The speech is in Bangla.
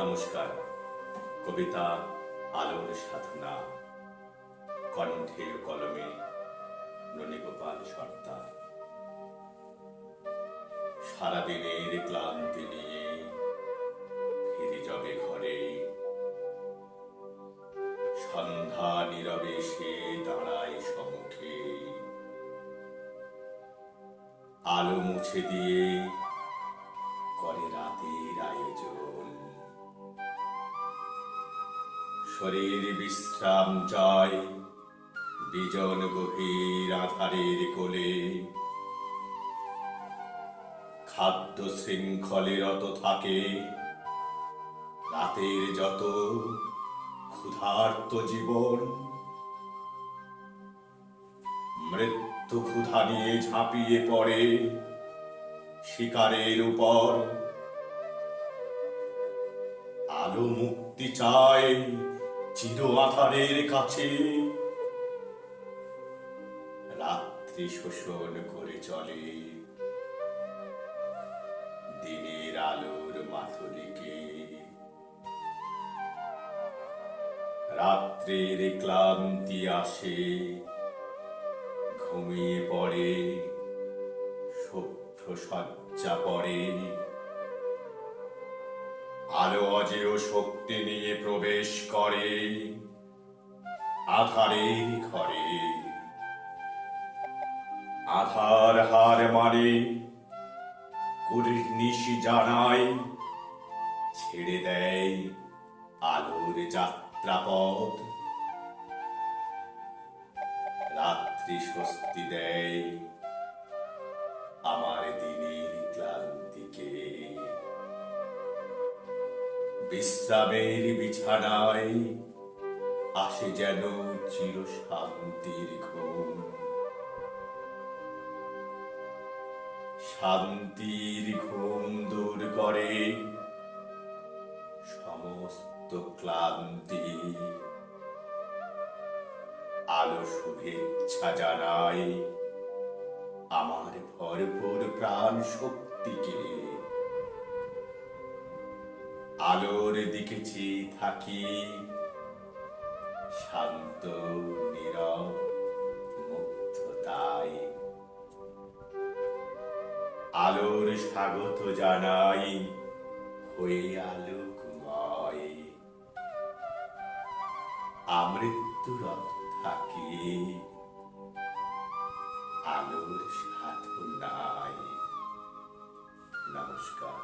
নমস্কার। কবিতা আলোর সাধনা, কণ্ঠে ও কলমে ননীগোপাল সর্দার। সারাদিনের ক্লান্তি নিয়ে ফিরে যাবে ঘরে, সন্ধ্যা নীরবে সে দাঁড়ায় সম্মুখে, আলো মুছে দিয়ে করে রাতের আয়োজন। শরীর বিশ্রাম চায় বিজন গভীর আধারের কোলে, খাদ্য শৃঙ্খলে রত থাকে রাতের যত ক্ষুধার্ত জীবন। মৃত্যু ক্ষুধা নিয়ে ঝাঁপিয়ে পড়ে শিকারের উপর, আলো মুক্তি চায় চির আধারের কাছে, রাত্রি শোষণ করে চলে দিনের আলোর মাথুরিকে। রাত্রের ক্লান্তি আসে, ঘুমিয়ে পড়ে, সভ্য শয্যা পড়ে, আলো অজেয় শক্তি নিয়ে প্রবেশ করে আধারের ঘরে। আধার হার মানে কুর্নিশি জানায়, ছেড়ে দেয় আলোর যাত্রাপথ। রাত্রি স্বস্তি দেয় আমার দিনের ক্লান্তিকে। বিশ্রামের বিছানায় আসে যেন চির শান্তির ঘুম। শান্তির ঘুম দূর করে সমস্ত ক্লান্তি। আলো শুভেচ্ছা জানায় আমার ভরপুর প্রাণ শক্তিকে। আলোর দিকে চেয়ে থাকি শান্ত নীরব মুগ্ধতায়। আলোর স্বাগত জানাই হয়ে আলোকময়। আমৃত্যুরত থাকি আলোর সাধনায়। নমস্কার।